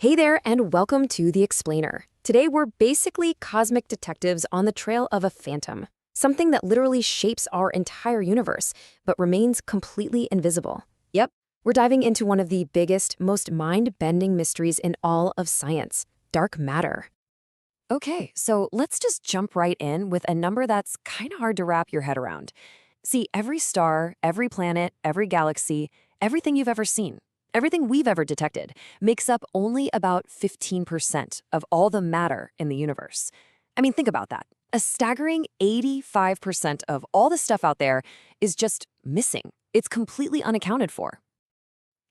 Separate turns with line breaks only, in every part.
Hey there, and welcome to The Explainer. Today, we're basically cosmic detectives on the trail of a phantom, something that literally shapes our entire universe, but remains completely invisible. Yep, we're diving into one of the biggest, most mind-bending mysteries in all of science, dark matter. Okay, so let's just jump right in with a number that's kind of hard to wrap your head around. See, every star, every planet, every galaxy, everything you've ever seen, everything we've ever detected, makes up only about 15% of all the matter in the universe. I mean, think about that. A staggering 85% of all the stuff out there is just missing. It's completely unaccounted for.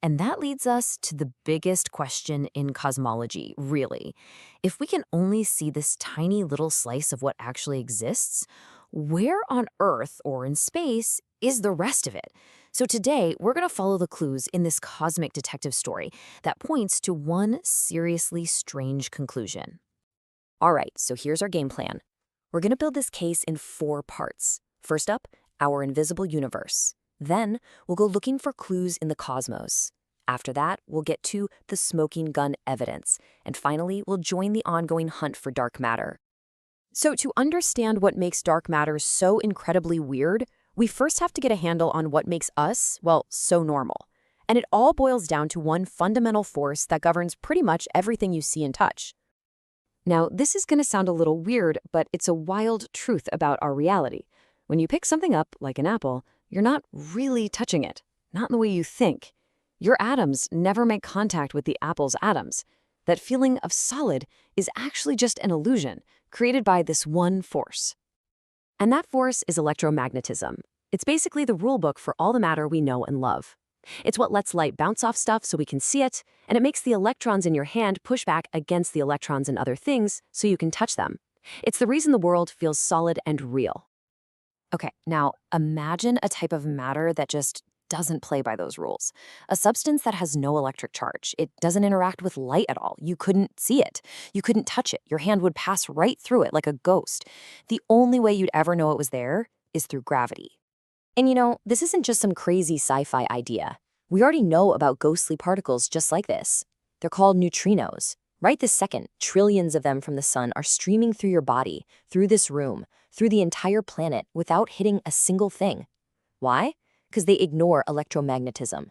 And that leads us to the biggest question in cosmology, really. If we can only see this tiny little slice of what actually exists, where on Earth or in space is the rest of it? So today, we're going to follow the clues in this cosmic detective story that points to one seriously strange conclusion. All right, so here's our game plan. We're going to build this case in 4 parts. First up, our invisible universe. Then, we'll go looking for clues in the cosmos. After that, we'll get to the smoking gun evidence. And finally, we'll join the ongoing hunt for dark matter. So to understand what makes dark matter so incredibly weird, we first have to get a handle on what makes us, well, so normal. And it all boils down to one fundamental force that governs pretty much everything you see and touch. Now, this is going to sound a little weird, but it's a wild truth about our reality. When you pick something up, like an apple, you're not really touching it, not in the way you think. Your atoms never make contact with the apple's atoms. That feeling of solid is actually just an illusion created by this one force. And that force is electromagnetism. It's basically the rule book for all the matter we know and love. It's what lets light bounce off stuff so we can see it, and it makes the electrons in your hand push back against the electrons in other things so you can touch them. It's the reason the world feels solid and real. Okay, now imagine a type of matter that just doesn't play by those rules. A substance that has no electric charge. It doesn't interact with light at all. You couldn't see it. You couldn't touch it. Your hand would pass right through it like a ghost. The only way you'd ever know it was there is through gravity. And this isn't just some crazy sci-fi idea. We already know about ghostly particles just like this. They're called neutrinos. Right this second, trillions of them from the sun are streaming through your body, through this room, through the entire planet without hitting a single thing. Why? Because they ignore electromagnetism.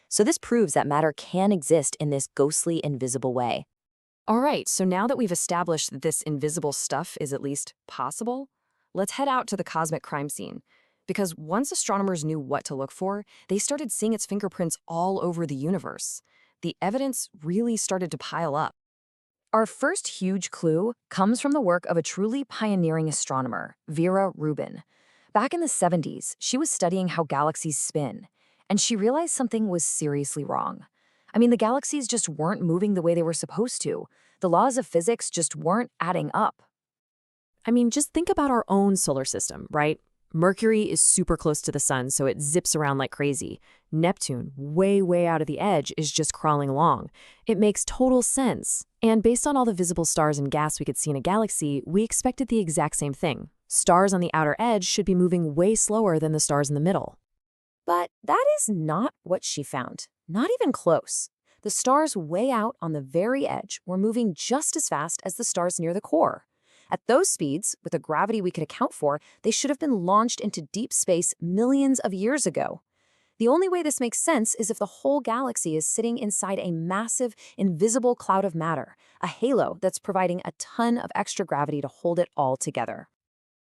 So this proves that matter can exist in this ghostly, invisible way. All right, so now that we've established that this invisible stuff is at least possible, let's head out to the cosmic crime scene. Because once astronomers knew what to look for, they started seeing its fingerprints all over the universe. The evidence really started to pile up. Our first huge clue comes from the work of a truly pioneering astronomer, Vera Rubin. Back in the 70s, she was studying how galaxies spin, and she realized something was seriously wrong. I mean, the galaxies just weren't moving the way they were supposed to. The laws of physics just weren't adding up. I mean, just think about our own solar system, right? Mercury is super close to the sun, so it zips around like crazy. Neptune, way, way out of the edge, is just crawling along. It makes total sense. And based on all the visible stars and gas we could see in a galaxy, we expected the exact same thing. Stars on the outer edge should be moving way slower than the stars in the middle. But that is not what she found. Not even close. The stars way out on the very edge were moving just as fast as the stars near the core. At those speeds, with the gravity we could account for, they should have been launched into deep space millions of years ago. The only way this makes sense is if the whole galaxy is sitting inside a massive, invisible cloud of matter, a halo that's providing a ton of extra gravity to hold it all together.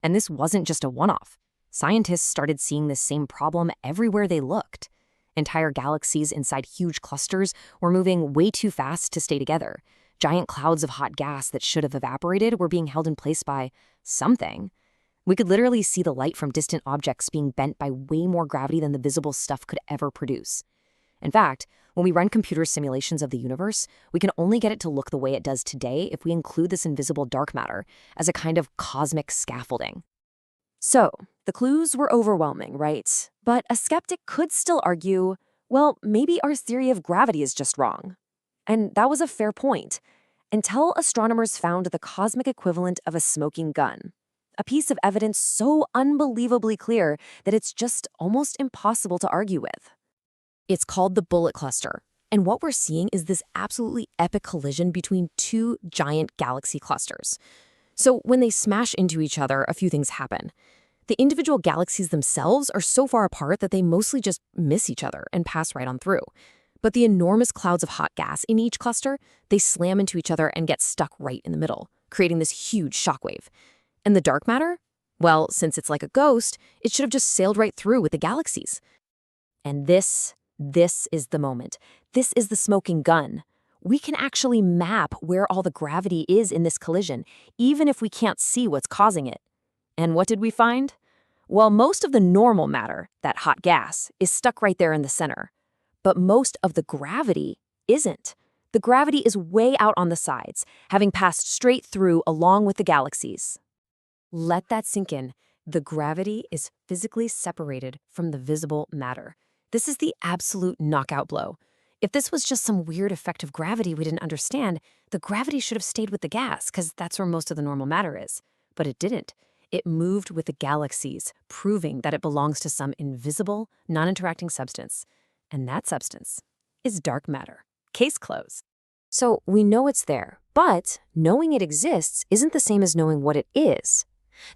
And this wasn't just a one-off. Scientists started seeing this same problem everywhere they looked. Entire galaxies inside huge clusters were moving way too fast to stay together. Giant clouds of hot gas that should have evaporated were being held in place by something. We could literally see the light from distant objects being bent by way more gravity than the visible stuff could ever produce. In fact, when we run computer simulations of the universe, we can only get it to look the way it does today if we include this invisible dark matter as a kind of cosmic scaffolding. So, the clues were overwhelming, right? But a skeptic could still argue, well, maybe our theory of gravity is just wrong. And that was a fair point, until astronomers found the cosmic equivalent of a smoking gun, a piece of evidence so unbelievably clear that it's just almost impossible to argue with. It's called the bullet cluster, And what we're seeing is this absolutely epic collision between two giant galaxy clusters. So when they smash into each other, a few things happen. The individual galaxies themselves are so far apart that they mostly just miss each other and pass right on through. But the enormous clouds of hot gas in each cluster, they slam into each other and get stuck right in the middle, creating this huge shockwave. And the dark matter? Well, since it's like a ghost, it should have just sailed right through with the galaxies. And this is the moment. This is the smoking gun. We can actually map where all the gravity is in this collision, even if we can't see what's causing it. And what did we find? Well, most of the normal matter, that hot gas, is stuck right there in the center. But most of the gravity isn't. The gravity is way out on the sides, having passed straight through along with the galaxies. Let that sink in. The gravity is physically separated from the visible matter. This is the absolute knockout blow. If this was just some weird effect of gravity we didn't understand, the gravity should have stayed with the gas, because that's where most of the normal matter is. But it didn't. It moved with the galaxies, proving that it belongs to some invisible, non-interacting substance. And that substance is dark matter. Case closed. So we know it's there, but knowing it exists isn't the same as knowing what it is.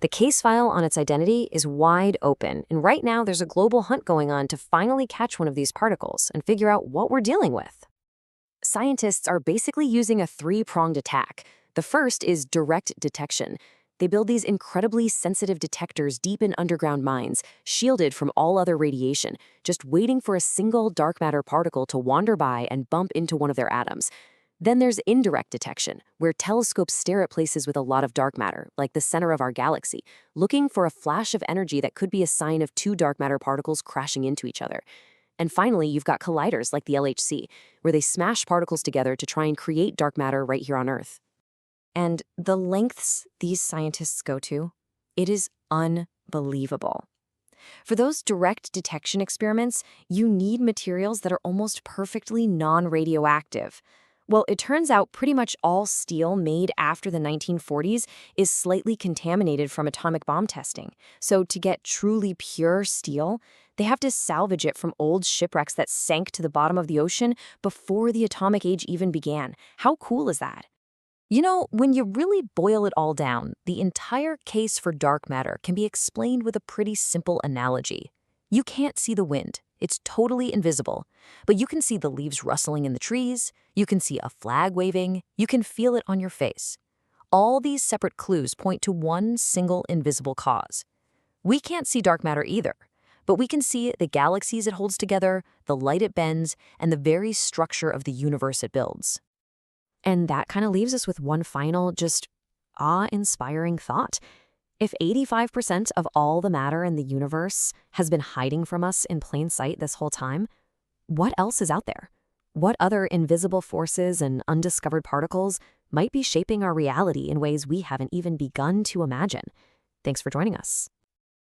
The case file on its identity is wide open, and right now there's a global hunt going on to finally catch one of these particles and figure out what we're dealing with. Scientists are basically using a three-pronged attack. The first is direct detection. They build these incredibly sensitive detectors deep in underground mines, shielded from all other radiation, just waiting for a single dark matter particle to wander by and bump into one of their atoms. Then there's indirect detection, where telescopes stare at places with a lot of dark matter, like the center of our galaxy, looking for a flash of energy that could be a sign of two dark matter particles crashing into each other. And finally, you've got colliders like the LHC, where they smash particles together to try and create dark matter right here on Earth. And the lengths these scientists go to, it is unbelievable. For those direct detection experiments, you need materials that are almost perfectly non-radioactive. Well, it turns out pretty much all steel made after the 1940s is slightly contaminated from atomic bomb testing. So to get truly pure steel, they have to salvage it from old shipwrecks that sank to the bottom of the ocean before the atomic age even began. How cool is that? You know, when you really boil it all down, the entire case for dark matter can be explained with a pretty simple analogy. You can't see the wind. It's totally invisible. But you can see the leaves rustling in the trees, you can see a flag waving, you can feel it on your face. All these separate clues point to one single invisible cause. We can't see dark matter either, but we can see the galaxies it holds together, the light it bends, and the very structure of the universe it builds. And that kind of leaves us with one final, just awe-inspiring thought. If 85% of all the matter in the universe has been hiding from us in plain sight this whole time, what else is out there? What other invisible forces and undiscovered particles might be shaping our reality in ways we haven't even begun to imagine? Thanks for joining us.